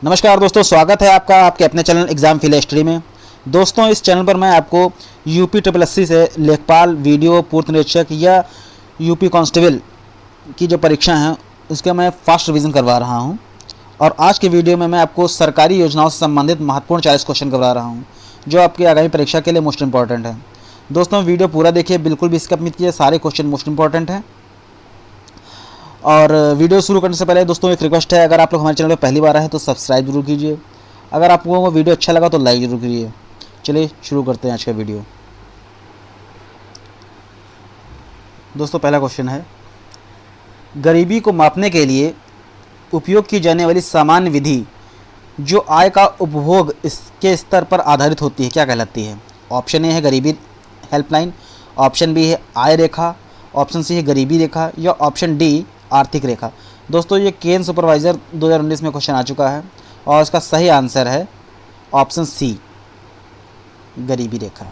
नमस्कार दोस्तों, स्वागत है आपका आपके अपने चैनल एग्ज़ाम फिलस्ट्री में। दोस्तों, इस चैनल पर मैं आपको यूपी ट्रिपल एससी से लेखपाल, वीडियो, पूर्व निरीक्षक या यूपी कांस्टेबल की जो परीक्षा हैं उसका मैं फास्ट रिवीजन करवा रहा हूं। और आज के वीडियो में मैं आपको सरकारी योजनाओं से संबंधित महत्वपूर्ण 40 क्वेश्चन करवा रहा हूं जो आपकी आगामी परीक्षा के लिए मोस्ट इंपॉर्टेंट है। दोस्तों, वीडियो पूरा देखिए, बिल्कुल भी स्किप मत कीजिए, सारे क्वेश्चन मोस्ट इंपॉर्टेंट हैं। और वीडियो शुरू करने से पहले दोस्तों एक रिक्वेस्ट है, अगर आप लोग हमारे चैनल पर पहली बार आए हैं तो सब्सक्राइब जरूर कीजिए। अगर आप लोगों को वीडियो अच्छा लगा तो लाइक जरूर कीजिए। चलिए शुरू करते हैं आज का वीडियो। दोस्तों, पहला क्वेश्चन है, गरीबी को मापने के लिए उपयोग की जाने वाली सामान्य विधि जो आय का उपभोग इसके स्तर पर आधारित होती है क्या कहलाती है? ऑप्शन ए है गरीबी हेल्पलाइन, ऑप्शन बी है आय रेखा, ऑप्शन सी है गरीबी रेखा या ऑप्शन डी आर्थिक रेखा। दोस्तों, ये केन सुपरवाइज़र 2019 में क्वेश्चन आ चुका है और इसका सही आंसर है ऑप्शन सी गरीबी रेखा।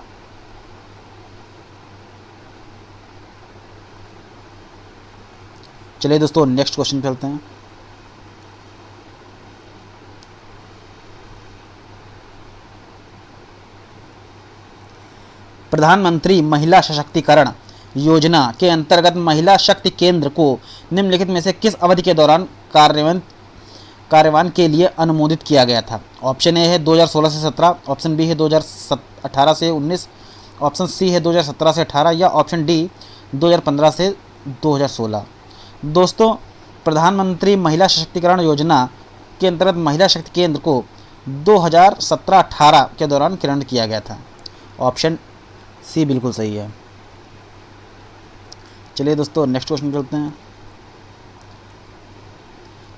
चलिए दोस्तों नेक्स्ट क्वेश्चन चलते हैं। प्रधानमंत्री महिला सशक्तिकरण योजना के अंतर्गत महिला शक्ति केंद्र को निम्नलिखित में से किस अवधि के दौरान कार्यान्वयन के लिए अनुमोदित किया गया था? ऑप्शन ए है 2016 से 17, ऑप्शन बी है 2018 से 19, ऑप्शन सी है 2017 से 18 या ऑप्शन डी 2015 से 2016। दोस्तों, प्रधानमंत्री महिला सशक्तिकरण योजना के अंतर्गत महिला शक्ति केंद्र को 2017-18 के दौरान कार्यान्वित किया गया था। ऑप्शन सी बिल्कुल सही है। चलिए दोस्तों नेक्स्ट क्वेश्चन चलते हैं।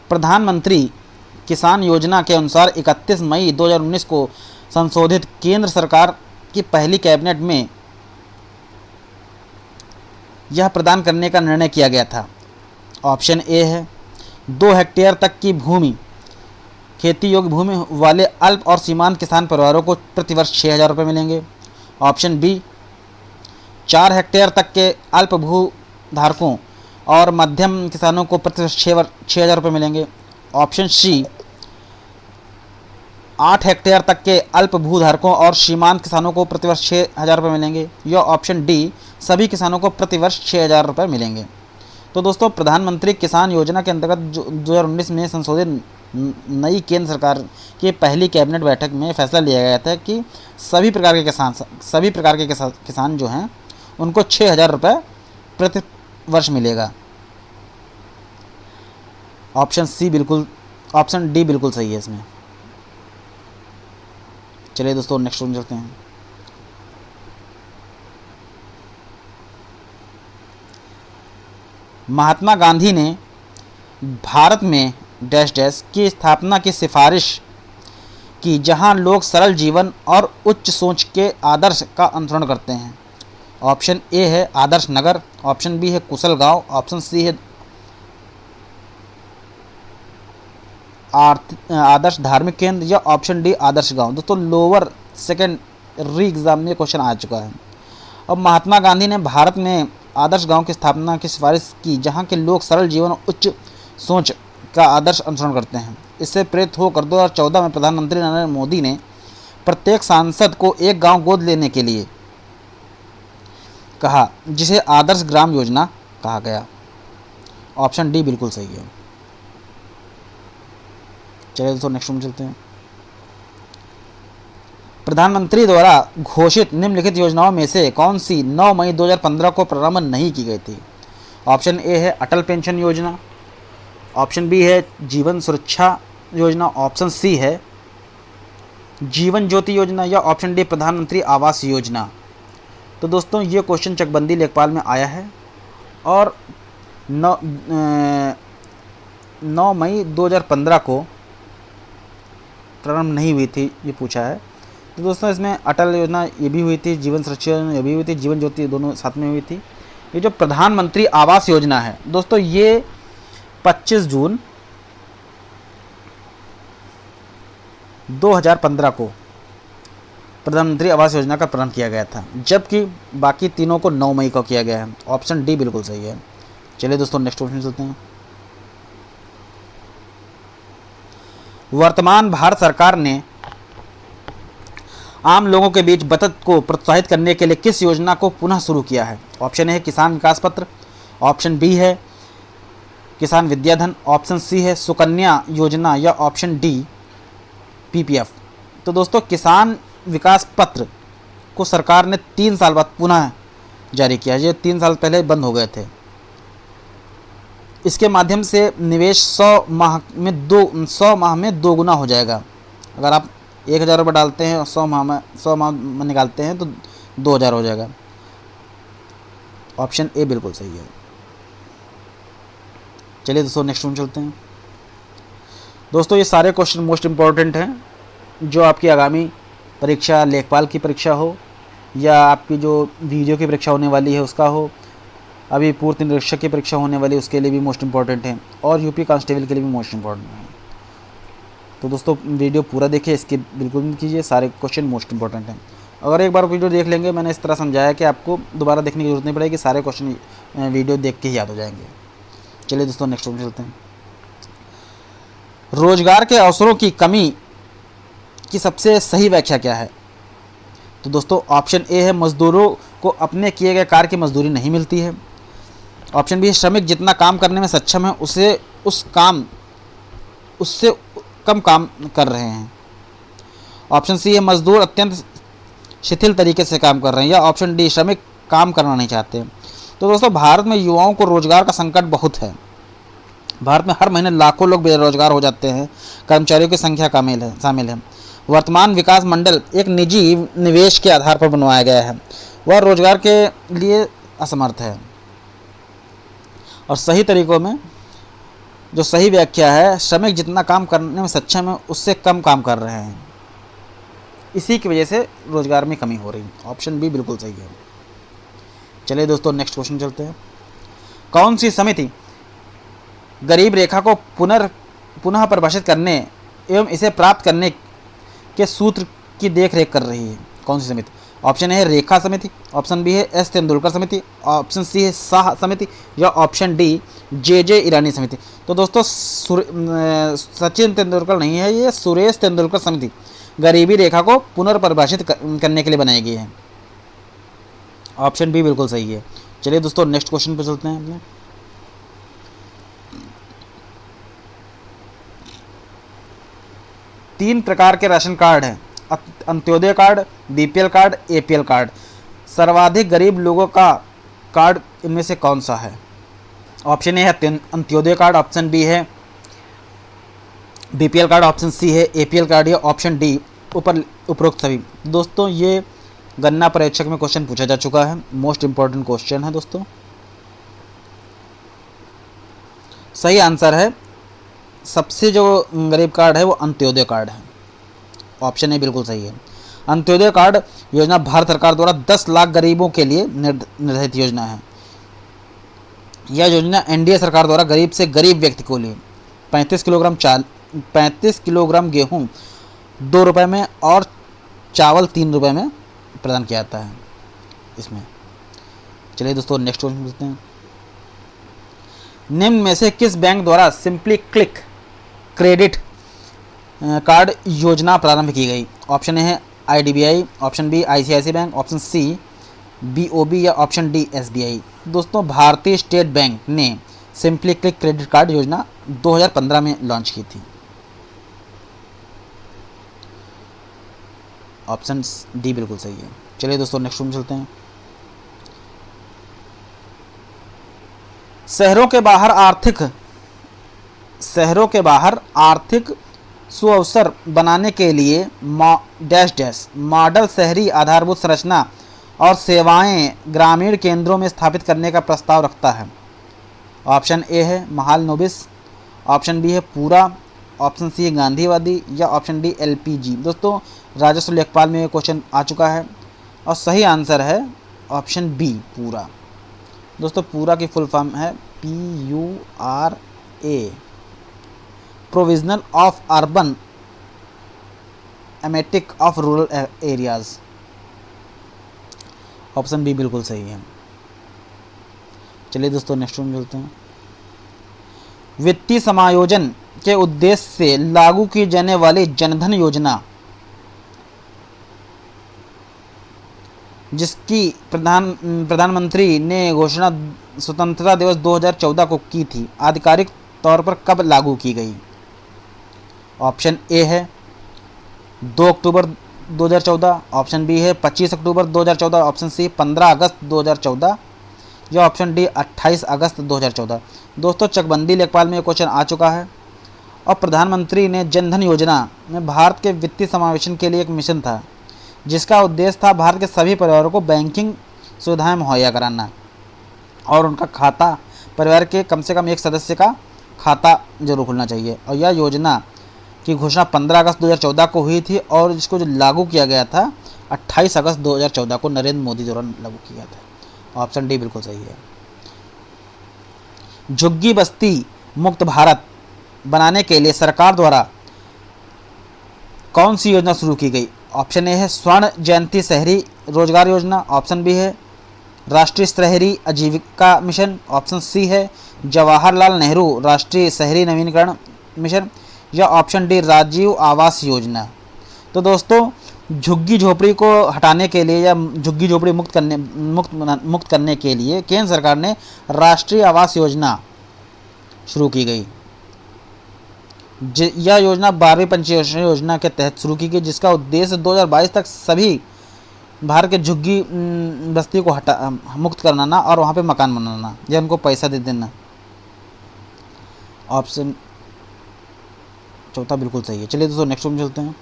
प्रधानमंत्री किसान योजना के अनुसार 31 मई 2019 को संशोधित केंद्र सरकार की पहली कैबिनेट में यह प्रदान करने का निर्णय किया गया था। ऑप्शन ए है 2 हेक्टेयर तक की भूमि खेती योग्य भूमि वाले अल्प और सीमांत किसान परिवारों को प्रतिवर्ष 6,000 रुपये मिलेंगे। ऑप्शन बी 4 हेक्टेयर तक के अल्प भू धारकों और मध्यम किसानों को प्रतिवर्ष 6,000 रुपये मिलेंगे। ऑप्शन सी 8 हेक्टेयर तक के अल्प भूधारकों और सीमांत किसानों को प्रतिवर्ष 6,000 रुपये मिलेंगे या ऑप्शन डी सभी किसानों को प्रतिवर्ष 6,000 रुपये मिलेंगे। तो दोस्तों, प्रधानमंत्री किसान योजना के अंतर्गत 2019 में संशोधित नई केंद्र सरकार की पहली कैबिनेट बैठक में फैसला लिया गया था कि सभी प्रकार के किसान जो हैं उनको 6,000 रुपये प्रति वर्ष मिलेगा। ऑप्शन डी बिल्कुल सही है इसमें। चलिए दोस्तों नेक्स्ट वन चलते हैं। महात्मा गांधी ने भारत में डैश डैश की स्थापना की सिफारिश की जहां लोग सरल जीवन और उच्च सोच के आदर्श का अनुसरण करते हैं। ऑप्शन ए है आदर्श नगर, ऑप्शन बी है कुशल गांव, ऑप्शन सी है आदर्श धार्मिक केंद्र या ऑप्शन डी आदर्श गांव। दोस्तों, लोअर सेकेंडरी एग्जाम में क्वेश्चन आ चुका है। अब महात्मा गांधी ने भारत में आदर्श गांव की स्थापना की सिफारिश की जहां के लोग सरल जीवन और उच्च सोच का आदर्श अनुसरण करते हैं। इससे प्रेरित होकर 2014 में प्रधानमंत्री नरेंद्र मोदी ने प्रत्येक सांसद को एक गांव गोद लेने के लिए कहा, जिसे आदर्श ग्राम योजना कहा गया। ऑप्शन डी बिल्कुल सही है। चलिए दोस्तों नेक्स्ट में चलते हैं। प्रधानमंत्री द्वारा घोषित निम्नलिखित योजनाओं में से कौन सी 9 मई 2015 को प्रारंभ नहीं की गई थी? ऑप्शन ए है अटल पेंशन योजना, ऑप्शन बी है जीवन सुरक्षा योजना, ऑप्शन सी है जीवन ज्योति योजना या ऑप्शन डी प्रधानमंत्री आवास योजना। तो दोस्तों, ये क्वेश्चन चकबंदी लेखपाल में आया है और 9 मई 2015 को प्रारंभ नहीं हुई थी, ये पूछा है। तो दोस्तों, इसमें अटल योजना ये भी हुई थी, जीवन सुरक्षा योजना ये भी हुई थी, जीवन ज्योति दोनों साथ में हुई थी। ये जो प्रधानमंत्री आवास योजना है दोस्तों, ये 25 जून 2015 को प्रधानमंत्री आवास योजना का प्रारंभ किया गया था, जबकि बाकी तीनों को 9 मई को किया गया है। ऑप्शन डी बिल्कुल सही है। चलिए दोस्तों नेक्स्ट क्वेश्चन चलते हैं। वर्तमान भारत सरकार ने आम लोगों के बीच बचत को प्रोत्साहित करने के लिए किस योजना को पुनः शुरू किया है? ऑप्शन ए है किसान विकास पत्र, ऑप्शन बी है किसान विद्याधन, ऑप्शन सी है सुकन्या योजना या ऑप्शन डी पीपीएफ। तो दोस्तों किसान विकास पत्र को सरकार ने 3 साल बाद पुनः जारी किया। ये 3 साल पहले बंद हो गए थे। इसके माध्यम से निवेश 100 माह में 2 गुना हो जाएगा। अगर आप 1,000 रुपये डालते हैं और 100 माह में निकालते हैं तो 2,000 हो जाएगा। ऑप्शन ए बिल्कुल सही है। चलिए दोस्तों नेक्स्ट में चलते हैं। दोस्तों ये सारे क्वेश्चन मोस्ट इम्पॉर्टेंट हैं, जो आपकी आगामी परीक्षा लेखपाल की परीक्षा हो या आपकी जो वीडियो की परीक्षा होने वाली है उसका हो, अभी पूर्व निरीक्षक की परीक्षा होने वाली है उसके लिए भी मोस्ट इम्पॉर्टेंट है, और यूपी कांस्टेबल के लिए भी मोस्ट इम्पॉर्टेंट है। तो दोस्तों वीडियो पूरा देखिए, इसके बिल्कुल नहीं कीजिए, सारे क्वेश्चन मोस्ट इम्पॉर्टेंट हैं। अगर एक बार वीडियो देख लेंगे, मैंने इस तरह समझाया कि आपको दोबारा देखने की जरूरत नहीं पड़ेगी, सारे क्वेश्चन वीडियो देख के ही याद हो जाएंगे। चलिए दोस्तों नेक्स्ट में चलते हैं। रोजगार के अवसरों की कमी की सबसे सही व्याख्या क्या है? तो दोस्तों ऑप्शन ए है मजदूरों को अपने किए गए कार्य की मजदूरी नहीं मिलती है। ऑप्शन बी है श्रमिक जितना काम करने में सक्षम है उससे कम काम कर रहे हैं। ऑप्शन सी है मजदूर अत्यंत शिथिल तरीके से काम कर रहे हैं, या ऑप्शन डी श्रमिक काम करना नहीं चाहते। तो दोस्तों भारत में युवाओं को रोजगार का संकट बहुत है। भारत में हर महीने लाखों लोग बेरोजगार हो जाते हैं, कर्मचारियों की संख्या शामिल है। वर्तमान विकास मंडल एक निजी निवेश के आधार पर बनवाया गया है, वह रोजगार के लिए असमर्थ है। और सही तरीकों में जो सही व्याख्या है, श्रमिक जितना काम करने में सक्षम है उससे कम काम कर रहे हैं, इसी की वजह से रोजगार में कमी हो रही है। ऑप्शन बी बिल्कुल सही है। चलिए दोस्तों नेक्स्ट क्वेश्चन चलते हैं। कौन सी समिति गरीब रेखा को पुनः परिभाषित करने एवं इसे प्राप्त करने के सूत्र की देखरेख कर रही है? कौन सी समिति? ऑप्शन ए है रेखा समिति, ऑप्शन बी है एस तेंदुलकर समिति, ऑप्शन सी है शाह समिति, या ऑप्शन डी जे ईरानी समिति। तो दोस्तों सचिन तेंदुलकर नहीं है, ये सुरेश तेंदुलकर समिति गरीबी रेखा को पुनर्परिभाषित करने के लिए बनाई गई है। ऑप्शन बी बिल्कुल सही है। चलिए दोस्तों नेक्स्ट क्वेश्चन पे चलते हैं। 3 प्रकार के राशन कार्ड हैं, Antyodaya card, BPL card, APL card. सर्वाधिक गरीब लोगों का कार्ड इनमें से कौन सा है? ऑप्शन ए है अंत्योदय कार्ड, ऑप्शन बी है बीपीएल कार्ड, ऑप्शन सी है एपीएल कार्ड, या ऑप्शन डी उपरोक्त सभी। दोस्तों ये गन्ना परीक्षक में क्वेश्चन पूछा जा चुका है, मोस्ट इंपॉर्टेंट क्वेश्चन है दोस्तों। सही आंसर है, सबसे जो गरीब कार्ड है वो अंत्योदय कार्ड है। ऑप्शन ए बिल्कुल सही है। अंत्योदय कार्ड योजना भारत सरकार द्वारा 10 लाख गरीबों के लिए निर्धारित योजना है। यह योजना एनडीए सरकार द्वारा गरीब से गरीब व्यक्ति को लिए 35 किलोग्राम गेहूं 2 रुपये में और चावल 3 रुपये में प्रदान किया जाता है इसमें। चलिए दोस्तों नेक्स्ट क्वेश्चन पूछते हैं। निम्न में से किस बैंक द्वारा सिंपली क्लिक क्रेडिट कार्ड योजना प्रारंभ की गई? ऑप्शन ए है IDBI, option B ICIC bank, option C BOB, या ऑप्शन डी एसबीआई। दोस्तों भारतीय स्टेट बैंक ने सिंपली क्लिक क्रेडिट कार्ड योजना 2015 में लॉन्च की थी। ऑप्शन डी बिल्कुल सही है। चलिए दोस्तों नेक्स्ट में चलते हैं। शहरों के बाहर आर्थिक सुअवसर बनाने के लिए मॉडल शहरी आधारभूत संरचना और सेवाएं ग्रामीण केंद्रों में स्थापित करने का प्रस्ताव रखता है। ऑप्शन ए है महाल नोबिस, ऑप्शन बी है पूरा, ऑप्शन सी है गांधीवादी, या ऑप्शन डी एलपीजी। दोस्तों राजस्व लेखपाल में ये क्वेश्चन आ चुका है और सही आंसर है ऑप्शन बी पूरा। दोस्तों पूरा की फुल फॉर्म है PURA, provisional of urban amenities of rural areas. Option B बिल्कुल सही है। चलिए दोस्तों नेक्स्ट में चलते हैं। वित्तीय समायोजन के उद्देश्य से लागू की जाने वाली जनधन योजना, जिसकी प्रधानमंत्री ने घोषणा स्वतंत्रता दिवस 2014 को की थी, आधिकारिक तौर पर कब लागू की गई? ऑप्शन ए है 2 अक्टूबर 2014, ऑप्शन बी है 25 अक्टूबर 2014, ऑप्शन सी 15 अगस्त 2014 या ऑप्शन डी 28 अगस्त 2014। दोस्तों, चकबंदी लेखपाल में ये क्वेश्चन आ चुका है और प्रधानमंत्री ने जनधन योजना में भारत के वित्तीय समावेशन के लिए एक मिशन था, जिसका उद्देश्य था भारत के सभी परिवारों को बैंकिंग सुविधाएं मुहैया कराना और उनका खाता, परिवार के कम से कम एक सदस्य का खाता जरूर खुलना चाहिए। और यह योजना की घोषणा 15 अगस्त 2014 को हुई थी और इसको जो लागू किया गया था 28 अगस्त 2014 को नरेंद्र मोदी द्वारा लागू किया था। ऑप्शन डी बिल्कुल सही है। झुग्गी बस्ती मुक्त भारत बनाने के लिए सरकार द्वारा कौन सी योजना शुरू की गई? ऑप्शन ए है स्वर्ण जयंती शहरी रोजगार योजना, ऑप्शन बी है राष्ट्रीय शहरी आजीविका मिशन, ऑप्शन सी है जवाहरलाल नेहरू राष्ट्रीय शहरी नवीनीकरण मिशन या ऑप्शन डी राजीव आवास योजना। तो दोस्तों, झुग्गी झोपड़ी को हटाने के लिए या झुग्गी झोपड़ी मुक्त करने के लिए केंद्र सरकार ने राष्ट्रीय आवास योजना शुरू की गई। यह योजना 12वीं पंचवर्षीय योजना के तहत शुरू की गई, जिसका उद्देश्य 2022 तक सभी भारत के झुग्गी बस्ती को मुक्त कराना और वहाँ पे मकान बनाना या उनको पैसा दे देना। ऑप्शन चौथा बिल्कुल सही है। चलिए दोस्तों, नेक्स्ट में चलते हैं।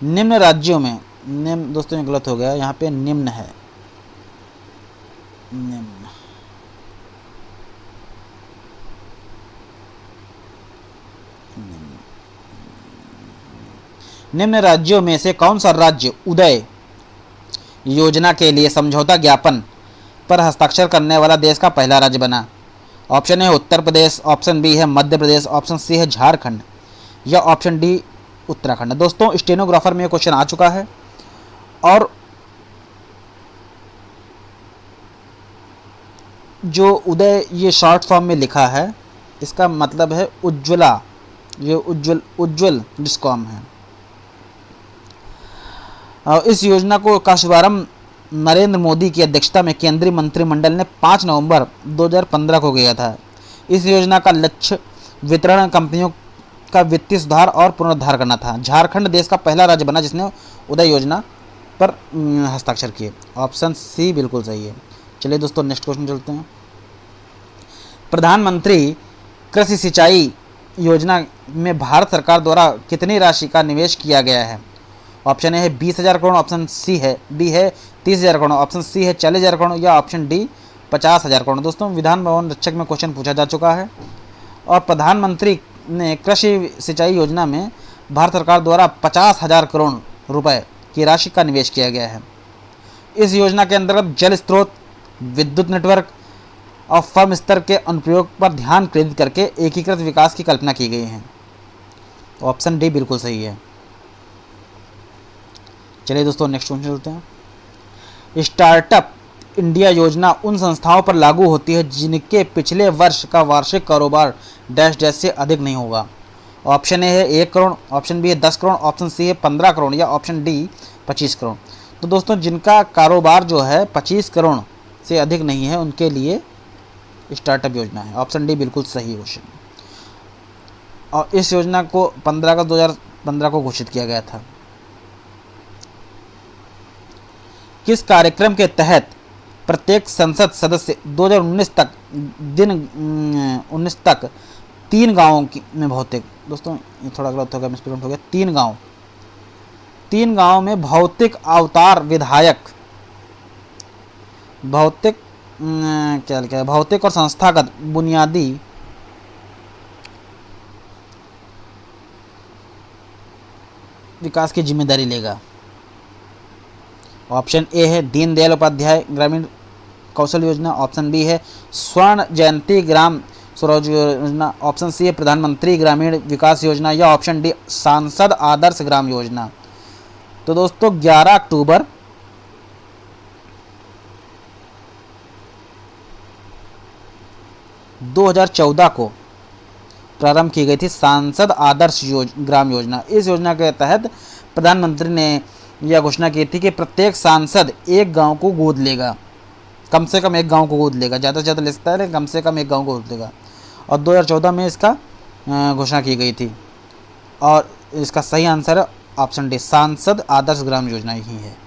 निम्न राज्यों में, निम्न दोस्तों ये गलत हो गया, यहाँ पे निम्न है, निम्न राज्यों में से कौन सा राज्य उदय योजना के लिए समझौता ज्ञापन पर हस्ताक्षर करने वाला देश का पहला राज्य बना? Option A Uttar Pradesh, option B है मध्य प्रदेश, ऑप्शन सी है झारखंड या ऑप्शन डी उत्तराखंड। दोस्तों, स्टेनोग्राफर में क्वेश्चन आ चुका है और जो उदय ये शॉर्ट फॉर्म में लिखा है, इसका मतलब है उज्ज्वला, ये उज्ज्वल डिस्कॉम है। और इस योजना का शुभारंभ नरेंद्र मोदी की अध्यक्षता में केंद्रीय मंत्रिमंडल ने 5 नवंबर 2015 को किया था। इस योजना का लक्ष्य वितरण कंपनियों का वित्तीय सुधार और पुनरुद्धार करना था। झारखंड देश का पहला राज्य बना जिसने उदय योजना पर हस्ताक्षर किए। ऑप्शन सी बिल्कुल सही है। चलिए दोस्तों, नेक्स्ट क्वेश्चन चलते हैं। प्रधानमंत्री कृषि सिंचाई योजना में भारत सरकार द्वारा कितनी राशि का निवेश किया गया है? ऑप्शन ए है 20,000 करोड़, ऑप्शन सी है बी है 30,000 करोड़, ऑप्शन सी है 40,000 करोड़ या ऑप्शन डी 50,000 करोड़। दोस्तों, विधान भवन रक्षक में क्वेश्चन पूछा जा चुका है और प्रधानमंत्री ने कृषि सिंचाई योजना में भारत सरकार द्वारा 50,000 करोड़ रुपए की राशि का निवेश किया गया है। इस योजना के अंतर्गत जल स्रोत, विद्युत नेटवर्क और फर्म स्तर के अनुप्रयोग पर ध्यान केंद्रित करके एकीकृत विकास की कल्पना की गई है। ऑप्शन डी बिल्कुल सही है। चलिए दोस्तों, नेक्स्ट क्वेश्चन चलते हैं। स्टार्टअप इंडिया योजना उन संस्थाओं पर लागू होती है जिनके पिछले वर्ष का वार्षिक कारोबार डैश डैश से अधिक नहीं होगा। ऑप्शन ए है 1 करोड़, ऑप्शन बी है 10 करोड़, ऑप्शन सी है 15 करोड़ या ऑप्शन डी 25 करोड़। तो दोस्तों, जिनका कारोबार जो है 25 करोड़ से अधिक नहीं है उनके लिए स्टार्टअप योजना है। ऑप्शन डी बिल्कुल सही क्वेश्चन। और इस योजना को 15 अगस्त 2015 को घोषित किया गया था। किस कार्यक्रम के तहत प्रत्येक संसद सदस्य 2019 तक 3 गाँवों में भौतिक, दोस्तों ये थोड़ा गलत हो गया, मिसप्रिंट हो गया, 3 गाँव में भौतिक अवतार विधायक, भौतिक क्या लिखा है, भौतिक और संस्थागत बुनियादी विकास की जिम्मेदारी लेगा। ऑप्शन ए है दीनदयाल उपाध्याय ग्रामीण कौशल योजना, ऑप्शन बी है स्वर्ण जयंती ग्राम स्वरोजगार योजना, ऑप्शन सी है प्रधानमंत्री ग्रामीण विकास योजना या ऑप्शन डी सांसद आदर्श ग्राम योजना। तो दोस्तों 11 अक्टूबर 2019 2014 को प्रारंभ की गई थी सांसद आदर्श ग्राम योजना। इस योजना के तहत प्रधानमंत्री ने यह घोषणा की थी कि प्रत्येक सांसद एक गांव को गोद लेगा, कम से कम एक गांव को गोद लेगा, ज़्यादा से ज़्यादा ले सकता है लेकिन कम से कम एक गांव को गोद लेगा। और 2014 में इसका घोषणा की गई थी और इसका सही आंसर है ऑप्शन डी, सांसद आदर्श ग्राम योजना ही है।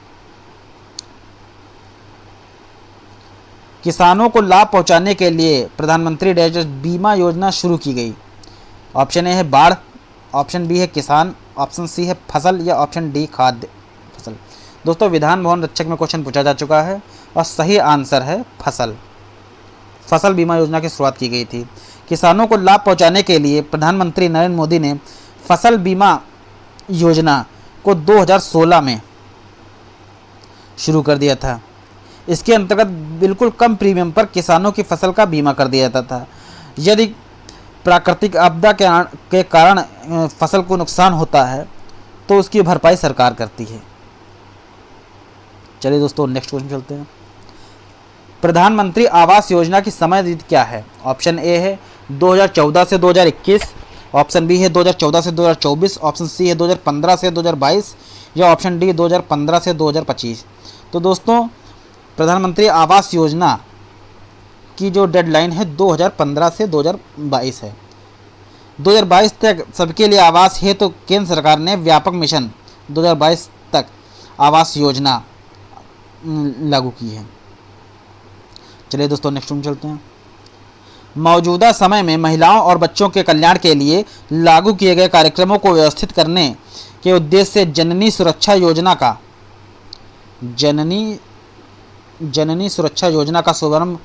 किसानों को लाभ पहुंचाने के लिए प्रधानमंत्री डैश बीमा योजना शुरू की गई। ऑप्शन ए है बाढ़, ऑप्शन बी है किसान, ऑप्शन सी है फसल या ऑप्शन डी खाद्य फसल। दोस्तों विधान भवन रक्षक में क्वेश्चन पूछा जा चुका है और सही आंसर है फसल। फसल बीमा योजना की शुरुआत की गई थी। किसानों को लाभ पहुंचाने के लिए प्रधानमंत्री नरेंद्र मोदी ने फसल बीमा योजना को 2016 में शुरू कर दिया था। इसके अंतर्गत बिल्कुल कम प्रीमियम पर किसानों की फसल का बीमा कर दिया जाता था। यदि प्राकृतिक आपदा के कारण फसल को नुकसान होता है तो उसकी भरपाई सरकार करती है। चलिए दोस्तों नेक्स्ट क्वेश्चन चलते हैं। प्रधानमंत्री आवास योजना की समय क्या है? ऑप्शन ए है 2014 से 2021, ऑप्शन बी है 2014 से 2024, ऑप्शन सी है 2015 से 2022 या ऑप्शन डी 2015 से 2025। तो दोस्तों प्रधानमंत्री आवास योजना की जो डेडलाइन है 2015 से 2022 है। 2022 तक सबके लिए आवास है तो केंद्र सरकार ने व्यापक मिशन 2022 तक आवास योजना लागू की है। चलिए दोस्तों नेक्स्ट में चलते हैं। मौजूदा समय में महिलाओं और बच्चों के कल्याण के लिए लागू किए गए कार्यक्रमों को व्यवस्थित करने के उद्देश्य से जननी सुरक्षा योजना का शुभारंभ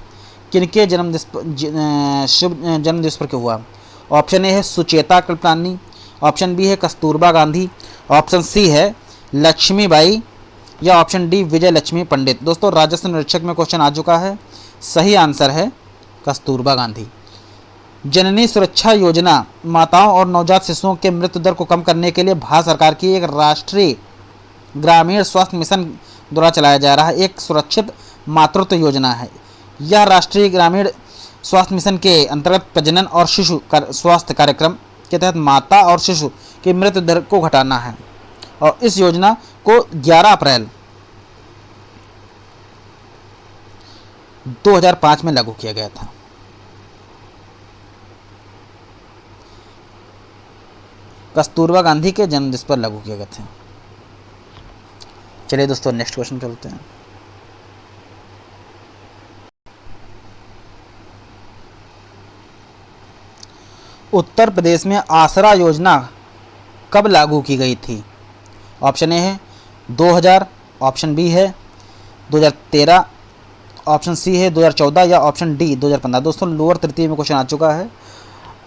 किनके शुभ जन्म दिवस पर क्यों हुआ? ऑप्शन ए है सुचेता कृपलानी, ऑप्शन बी है कस्तूरबा गांधी, ऑप्शन सी है लक्ष्मीबाई या ऑप्शन डी विजय लक्ष्मी पंडित। दोस्तों राजस्व निरीक्षक में क्वेश्चन आ चुका है, सही आंसर है कस्तूरबा गांधी। जननी सुरक्षा योजना माताओं और नवजात शिशुओं के मृत्यु दर को कम करने के लिए भारत सरकार की एक राष्ट्रीय ग्रामीण स्वास्थ्य मिशन द्वारा चलाया जा रहा एक सुरक्षित मातृत्व योजना है। यह राष्ट्रीय ग्रामीण स्वास्थ्य मिशन के अंतर्गत प्रजनन और शिशु स्वास्थ्य कार्यक्रम के तहत माता और शिशु की मृत्यु दर को घटाना है और इस योजना को 11 अप्रैल 2005 में लागू किया गया था। कस्तूरबा गांधी के जन्मदिवस पर लागू किया गया था। चलिए दोस्तों नेक्स्ट क्वेश्चन चलते हैं। उत्तर प्रदेश में आसरा योजना कब लागू की गई थी? ऑप्शन ए है 2000, ऑप्शन बी है 2013, ऑप्शन सी है 2014 या ऑप्शन डी 2015। दोस्तों लोअर तृतीय में क्वेश्चन आ चुका है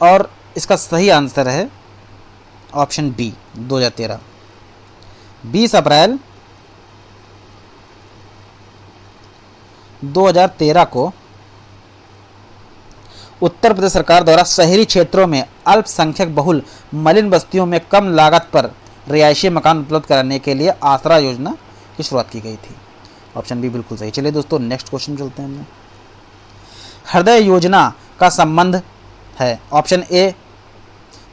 और इसका सही आंसर है ऑप्शन बी 2013। 20 अप्रैल 2013 को उत्तर प्रदेश सरकार द्वारा शहरी क्षेत्रों में अल्पसंख्यक बहुल मलिन बस्तियों में कम लागत पर रिहायशी मकान उपलब्ध कराने के लिए आसरा योजना की शुरुआत की गई थी। ऑप्शन बी बिल्कुल सही। चलिए दोस्तों नेक्स्ट क्वेश्चन चलते हैं। हृदय योजना का संबंध है ऑप्शन ए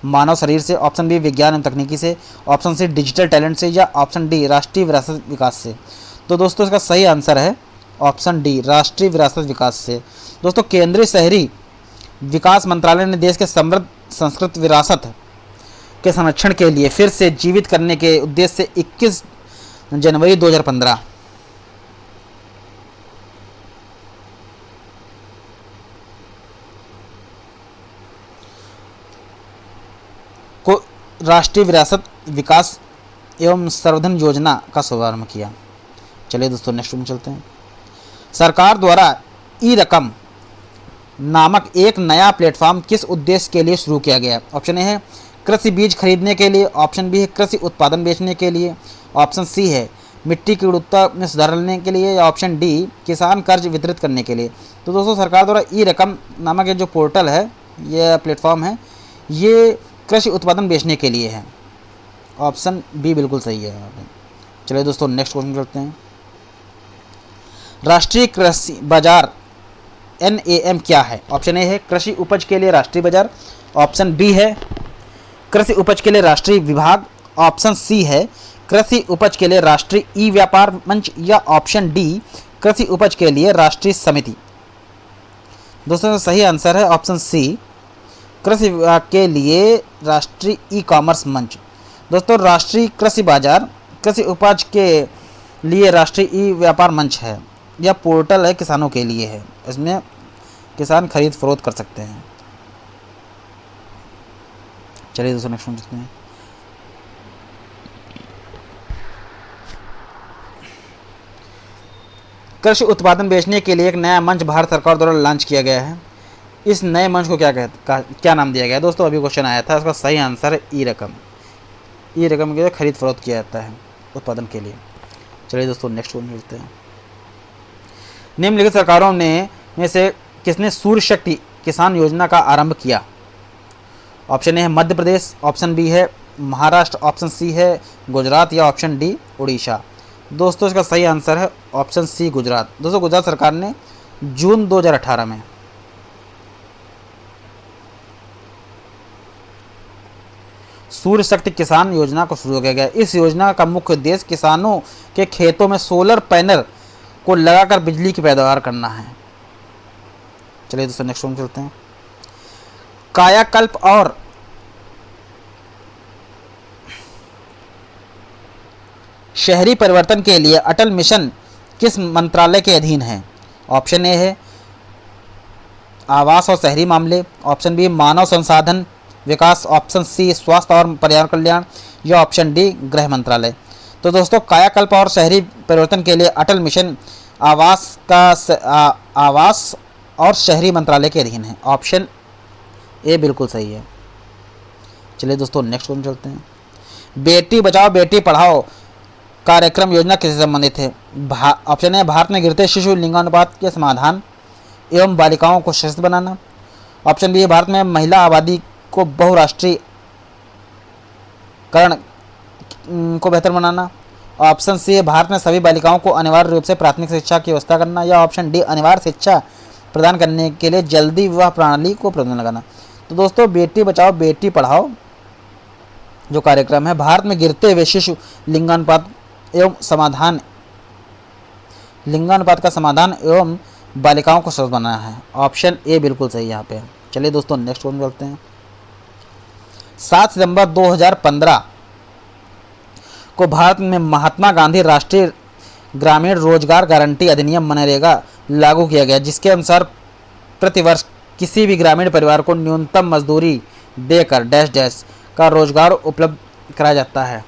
मानव शरीर से, ऑप्शन बी विज्ञान एवं तकनीकी से, ऑप्शन सी डिजिटल टैलेंट से या ऑप्शन डी राष्ट्रीय विरासत विकास से। तो दोस्तों इसका सही आंसर है ऑप्शन डी राष्ट्रीय विरासत विकास से। दोस्तों केंद्रीय शहरी विकास मंत्रालय ने देश के समृद्ध संस्कृत विरासत के संरक्षण के लिए फिर से जीवित करने के उद्देश्य से 21 जनवरी 2015 को राष्ट्रीय विरासत विकास एवं संवर्धन योजना का शुभारंभ किया। चलिए दोस्तों नेक्स्ट में चलते हैं। सरकार द्वारा ई रकम नामक एक नया प्लेटफॉर्म किस उद्देश्य के लिए शुरू किया गया? ऑप्शन ए है कृषि बीज खरीदने के लिए, ऑप्शन बी है कृषि उत्पादन बेचने के लिए, ऑप्शन सी है मिट्टी की गुणवत्ता में सुधार लाने के लिए या ऑप्शन डी किसान कर्ज वितरित करने के लिए। तो दोस्तों सरकार द्वारा ई रकम नामक जो पोर्टल है, ये प्लेटफॉर्म है, ये कृषि उत्पादन बेचने के लिए है। ऑप्शन बी बिल्कुल सही है। चलिए दोस्तों नेक्स्ट क्वेश्चन करते हैं। राष्ट्रीय कृषि बाजार NAM क्या है? ऑप्शन ए है कृषि उपज के लिए राष्ट्रीय बाजार, ऑप्शन बी है कृषि उपज के लिए राष्ट्रीय विभाग, ऑप्शन सी है कृषि उपज के लिए राष्ट्रीय ई व्यापार मंच, या ऑप्शन डी कृषि उपज के लिए राष्ट्रीय समिति। दोस्तों सही आंसर है ऑप्शन सी कृषि विभाग के लिए राष्ट्रीय ई कॉमर्स मंच। दोस्तों राष्ट्रीय कृषि बाजार कृषि उपज के लिए राष्ट्रीय ई व्यापार मंच है, यह पोर्टल है किसानों के लिए है, इसमें किसान खरीद फरोख्त कर सकते हैं। चलिए दोस्तों नेक्स्ट वन देखते हैं। कृषि उत्पादन बेचने के लिए एक नया मंच भारत सरकार द्वारा लॉन्च किया गया है। इस नए मंच को क्या नाम दिया गया है? दोस्तों अभी क्वेश्चन आया था, इसका सही आंसर है ई रकम। ई रकम के खरीद फरोख्त किया जाता है उत्पादन के लिए। चलिए दोस्तों नेक्स्ट वन मिलते हैं। निम्नलिखित सरकारों में से किसने सूर्य शक्ति किसान योजना का आरंभ किया? ऑप्शन ए है मध्य प्रदेश, ऑप्शन बी है महाराष्ट्र, ऑप्शन सी है गुजरात, या ऑप्शन डी उड़ीसा। दोस्तों इसका सही आंसर है ऑप्शन सी गुजरात। दोस्तों गुजरात सरकार ने जून 2018 में सूर्य शक्ति किसान योजना को शुरू किया गया। इस योजना का मुख्य उद्देश्य किसानों के खेतों में सोलर पैनल को लगाकर बिजली की पैदावार करना है। चलिए दोस्तों नेक्स्ट वन चलते हैं। कायाकल्प और शहरी परिवर्तन के लिए अटल मिशन किस मंत्रालय के अधीन है? ऑप्शन ए है आवास और शहरी मामले, ऑप्शन बी मानव संसाधन विकास, ऑप्शन सी स्वास्थ्य और पर्यावरण कल्याण, या ऑप्शन डी गृह मंत्रालय। तो दोस्तों कायाकल्प और शहरी परिवर्तन के लिए अटल मिशन आवास और शहरी मंत्रालय के अधीन है। ऑप्शन ए बिल्कुल सही है। चलिए दोस्तों नेक्स्ट क्वेश्चन चलते हैं। बेटी बचाओ बेटी पढ़ाओ कार्यक्रम योजना किससे संबंधित है? ऑप्शन ए भारत में गिरते शिशु लिंगानुपात के समाधान एवं बालिकाओं को सशक्त बनाना, ऑप्शन बी भारत में महिला आबादी को बहुराष्ट्रीयकरण को बेहतर बनाना, ऑप्शन सी है भारत में सभी बालिकाओं को अनिवार्य रूप से प्राथमिक शिक्षा की व्यवस्था करना, या ऑप्शन डी अनिवार्य शिक्षा प्रदान करने के लिए जल्दी विवाह प्रणाली को प्रतिबंध लगाना। तो दोस्तों बेटी बचाओ बेटी पढ़ाओ जो कार्यक्रम है भारत में गिरते हुए शिशु लिंगानुपात का समाधान एवं बालिकाओं को सशक्त बनाना है। ऑप्शन ए बिल्कुल सही यहाँ पे। चलिए दोस्तों नेक्स्ट वन चलते हैं। 7 सितंबर 2015 को भारत में महात्मा गांधी राष्ट्रीय ग्रामीण रोजगार गारंटी अधिनियम मनरेगा लागू किया गया, जिसके अनुसार प्रतिवर्ष किसी भी ग्रामीण परिवार को न्यूनतम मजदूरी देकर डैश डैश का रोजगार उपलब्ध कराया जाता है।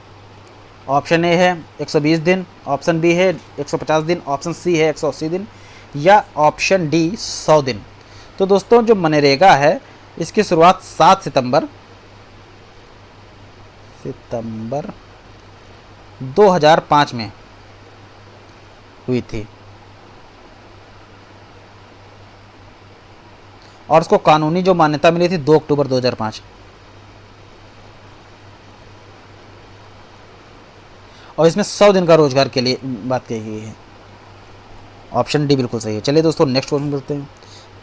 ऑप्शन ए है 120 दिन, ऑप्शन बी है 150 दिन, ऑप्शन सी है 180 दिन, या ऑप्शन डी 100 दिन। तो दोस्तों जो मनरेगा है इसकी शुरुआत 7 सितंबर 2005 में हुई थी और उसको कानूनी जो मान्यता मिली थी 2 अक्टूबर 2005। और इसमें 100 दिन का रोजगार के लिए बात कही गई है। ऑप्शन डी बिल्कुल सही है। चलिए दोस्तों नेक्स्ट क्वेश्चन करते हैं।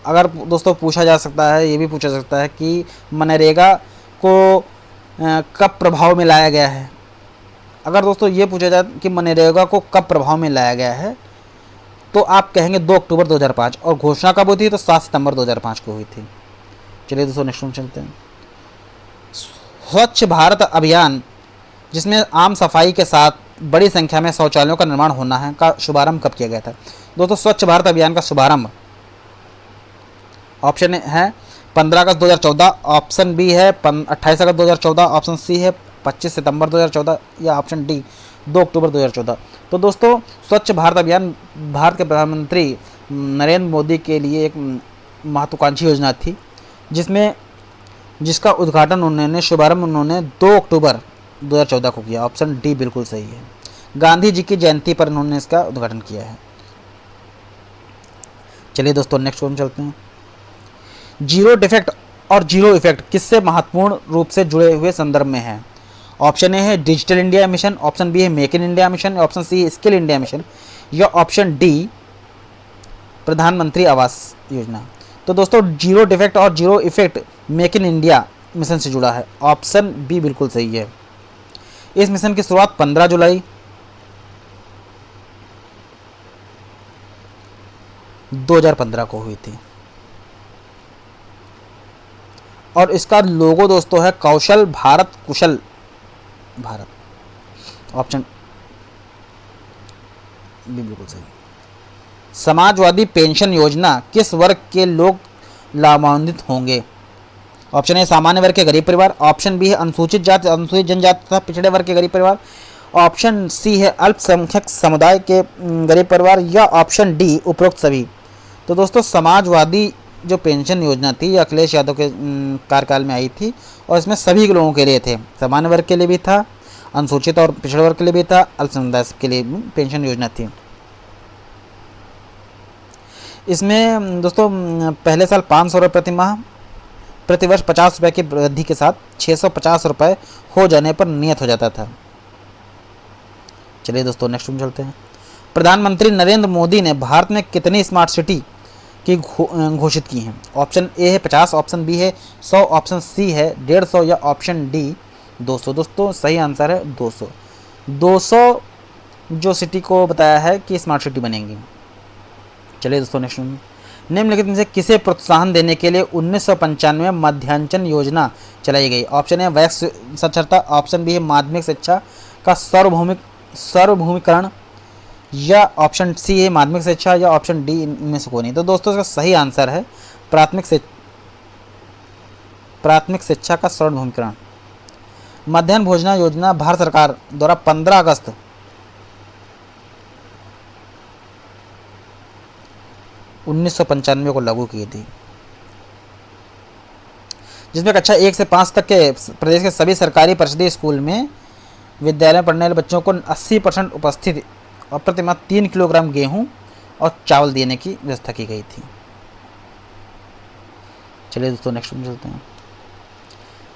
अगर दोस्तों पूछा जा सकता है, ये भी पूछा जा सकता है कि मनरेगा को कब प्रभाव में लाया गया है। अगर दोस्तों ये पूछा जाए कि मनरेगा को कब प्रभाव में लाया गया है तो आप कहेंगे 2 अक्टूबर 2005, और घोषणा कब हुई थी तो 7 सितंबर 2005 को हुई थी। चलिए दोस्तों नेक्स्ट चलते हैं। स्वच्छ भारत अभियान जिसमें आम सफाई के साथ बड़ी संख्या में शौचालयों का निर्माण होना है का शुभारंभ कब किया गया था? दोस्तों स्वच्छ भारत अभियान का शुभारंभ ऑप्शन है 15 अगस्त 2014, ऑप्शन बी है 28 अगस्त 2014, ऑप्शन सी है 25 सितंबर 2014, या ऑप्शन डी 2 अक्टूबर 2014। तो दोस्तों स्वच्छ भारत अभियान भारत के प्रधानमंत्री नरेंद्र मोदी के लिए एक महत्वाकांक्षी योजना थी जिसका उद्घाटन उन्होंने शुभारंभ उन्होंने 2 अक्टूबर 2014 को किया। ऑप्शन डी बिल्कुल सही है। गांधी जी की जयंती पर उन्होंने इसका उद्घाटन किया है। चलिए दोस्तों नेक्स्ट क्वेश्चन चलते हैं। जीरो डिफेक्ट और जीरो इफेक्ट किससे महत्वपूर्ण रूप से जुड़े हुए संदर्भ में है? ऑप्शन ए है digital India mission, option B है make in India mission, option C है स्किल इंडिया मिशन, या ऑप्शन डी प्रधानमंत्री आवास योजना। तो दोस्तों जीरो डिफेक्ट और zero effect make in India mission से जुड़ा है। ऑप्शन बी बिल्कुल सही है। इस मिशन की शुरुआत 15 जुलाई 2015 को हुई थी और इसका लोगो दोस्तों है कौशल भारत कुशल भारत। ऑप्शन बी बिल्कुल सही। समाजवादी पेंशन योजना किस वर्ग के लोग लाभान्वित होंगे? ऑप्शन ए सामान्य वर्ग के गरीब परिवार, ऑप्शन बी है अनुसूचित जाति अनुसूचित जनजाति तथा पिछड़े वर्ग के गरीब परिवार, ऑप्शन सी है अल्पसंख्यक समुदाय के गरीब परिवार, या ऑप्शन डी उपरोक्त सभी। तो दोस्तों समाजवादी जो पेंशन योजना थी ये अखिलेश यादव के कार्यकाल में आई थी और इसमें सभी लोगों के लिए थे, सामान्य वर्ग के लिए भी था, अनुसूचित और पिछड़े वर्ग के लिए भी था, अल्पसंख्यक के लिए भी पेंशन योजना थी। इसमें दोस्तों पहले साल 500 रुपये प्रति माह, प्रतिवर्ष 50 रुपये की वृद्धि के साथ 650 रुपये हो जाने पर नियत हो जाता था। चलिए दोस्तों नेक्स्ट में चलते हैं। प्रधानमंत्री नरेंद्र मोदी ने भारत में कितनी स्मार्ट सिटी की घोषित की हैं? ऑप्शन ए है 50, ऑप्शन बी है 100, ऑप्शन सी है 150 या ऑप्शन डी 200। दोस्तों सही आंसर है 200। 200 जो सिटी को बताया है कि स्मार्ट सिटी बनेंगी। चलिए दोस्तों नेक्स्ट निम्नलिखित में से किसे प्रोत्साहन देने के लिए 1995 में मध्यांचल योजना चलाई गई? ऑप्शन ए वयस्क साक्षरता, ऑप्शन बी है माध्यमिक शिक्षा का सार्वभौमिकरण, या ऑप्शन सी है माध्यमिक शिक्षा, या ऑप्शन डी इनमें से कोई नहीं। तो दोस्तों इसका सही आंसर है प्राथमिक शिक्षा का सार्वभौमिकरण। मध्याह्न भोजना योजना भारत सरकार द्वारा 15 अगस्त 1995 को लागू की थी, जिसमें कक्षा 1 से 5 तक के प्रदेश के सभी सरकारी परिषदीय स्कूल में विद्यालय में पढ़ने वाले बच्चों को 80% उपस्थिति और प्रतिमाह 3 किलोग्राम गेहूं और चावल देने की व्यवस्था की गई थी। चलिए दोस्तों नेक्स्ट में चलते हैं।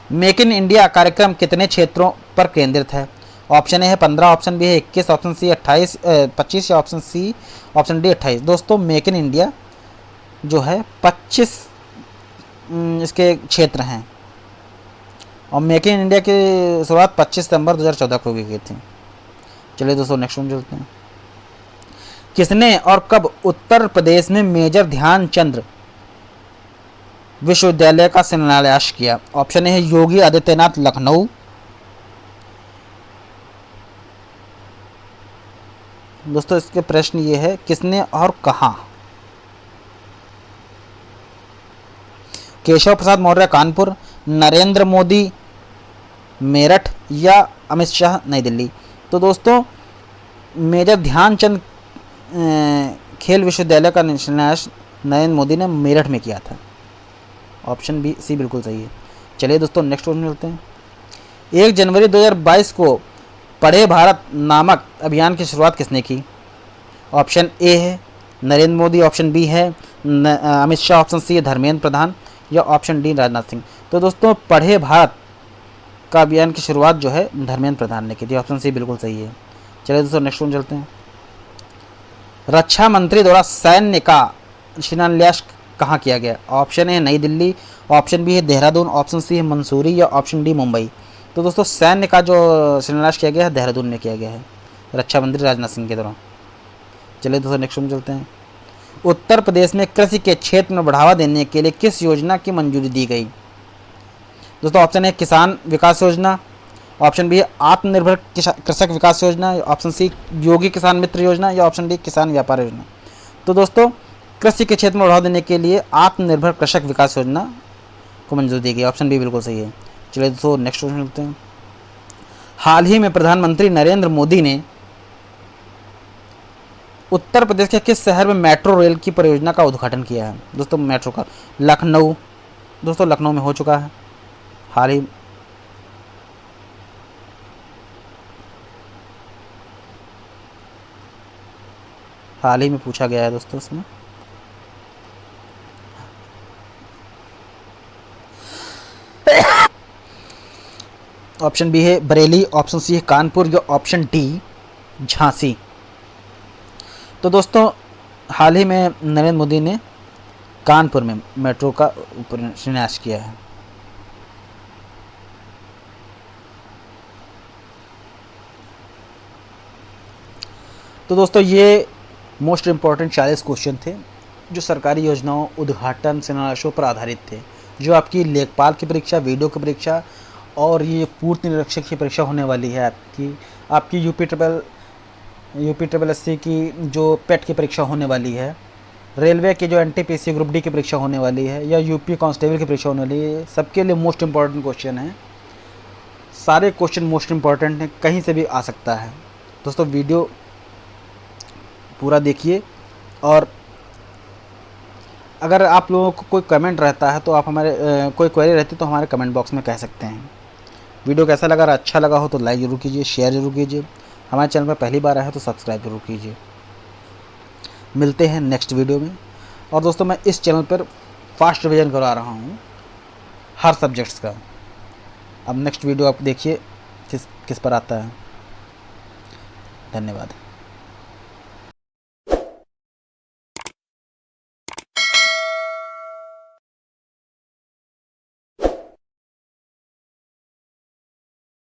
मेक इन इंडिया कार्यक्रम कितने क्षेत्रों पर केंद्रित है? ऑप्शन ए है 15, ऑप्शन बी है 21, ऑप्शन सी 25 या ऑप्शन डी 28। दोस्तों मेक इन इंडिया जो है 25 इसके क्षेत्र हैं और मेक इन इंडिया की शुरुआत 25 सितंबर 2014 को की थी। चलिए दोस्तों नेक्स्ट में चलते हैं। किसने और कब उत्तर प्रदेश में मेजर ध्यानचंद विश्वविद्यालय का शिलान्यास किया? ऑप्शन ए है योगी आदित्यनाथ लखनऊ, दोस्तों इसके प्रश्न ये है किसने और कहां? केशव प्रसाद मौर्य कानपुर, नरेंद्र मोदी मेरठ, या अमित शाह नई दिल्ली। तो दोस्तों मेजर ध्यानचंद खेल विश्वविद्यालय का शिलान्यास नरेंद्र मोदी ने मेरठ में किया था। ऑप्शन बी सी बिल्कुल सही है। चलिए दोस्तों नेक्स्ट क्वेश्चन मिलते हैं। 1 जनवरी 2022 को पढ़े भारत नामक अभियान की शुरुआत किसने की? ऑप्शन ए है नरेंद्र मोदी, ऑप्शन बी है अमित शाह, ऑप्शन सी है धर्मेंद्र प्रधान, या ऑप्शन डी राजनाथ सिंह। तो दोस्तों पढ़े भारत का अभियान की शुरुआत जो है धर्मेंद्र प्रधान ने की थी। ऑप्शन सी बिल्कुल सही है। चलिए दोस्तों नेक्स्ट वन चलते हैं। रक्षा मंत्री द्वारा सैन्य का शिलान्यास कहाँ किया गया? ऑप्शन ए नई दिल्ली, ऑप्शन बी है देहरादून, ऑप्शन सी है मंसूरी, या ऑप्शन डी मुंबई। तो दोस्तों सैन्य का जो शिलान्यास किया गया है देहरादून में किया गया है रक्षा मंत्री राजनाथ सिंह के द्वारा। चलिए दोस्तों नेक्स्ट में चलते हैं। उत्तर प्रदेश में कृषि के क्षेत्र में बढ़ावा देने के लिए किस योजना की मंजूरी दी गई? दोस्तों ऑप्शन ए किसान विकास योजना, ऑप्शन बी है आत्मनिर्भर कृषक विकास योजना, ऑप्शन सी योगी किसान मित्र योजना, या ऑप्शन डी किसान व्यापार योजना। तो दोस्तों कृषि के क्षेत्र में बढ़ावा देने के लिए आत्मनिर्भर कृषक विकास योजना को मंजूरी दी गई। ऑप्शन बी बिल्कुल सही है। चलिए दोस्तों नेक्स्ट क्वेश्चन चलते हैं। हाल ही में प्रधानमंत्री नरेंद्र मोदी ने उत्तर प्रदेश के किस शहर में मेट्रो रेल की परियोजना का उद्घाटन किया है? दोस्तों मेट्रो का लखनऊ, दोस्तों लखनऊ में हो चुका है हाल ही में पूछा गया है दोस्तों इसमें। ऑप्शन बी है बरेली, ऑप्शन सी है कानपुर, या ऑप्शन डी झांसी। तो दोस्तों हाल ही में नरेंद्र मोदी ने कानपुर में मेट्रो का शिलान्यास किया है। तो दोस्तों ये मोस्ट इम्पॉर्टेंट 40 क्वेश्चन थे जो सरकारी योजनाओं, उद्घाटन, शिलान्यासों पर आधारित थे, जो आपकी लेखपाल की परीक्षा, वीडियो की परीक्षा और ये पूर्व निरीक्षक की परीक्षा होने वाली है। आपकी यूपी ट्रिपल एससी की जो पेट की परीक्षा होने वाली है, रेलवे की जो एनटीपीसी ग्रुप डी की परीक्षा होने वाली है, या यूपी कांस्टेबल की परीक्षा होने वाली है, सबके लिए मोस्ट इम्पॉर्टेंट क्वेश्चन है। सारे क्वेश्चन मोस्ट इम्पॉर्टेंट हैं, कहीं से भी आ सकता है। दोस्तों वीडियो पूरा देखिए, और अगर आप लोगों को कोई कमेंट रहता है तो आप कोई क्वेरी रहती है तो हमारे कमेंट बॉक्स में कह सकते हैं। वीडियो कैसा लगा, अच्छा लगा हो तो लाइक ज़रूर कीजिए, शेयर ज़रूर कीजिए। हमारे चैनल पर पहली बार आए हैं तो सब्सक्राइब जरूर कीजिए। मिलते हैं नेक्स्ट वीडियो में। और दोस्तों मैं इस चैनल पर फास्ट रिवीजन करा रहा हूँ हर सब्जेक्ट्स का। अब नेक्स्ट वीडियो आप देखिए किस पर आता है। धन्यवाद।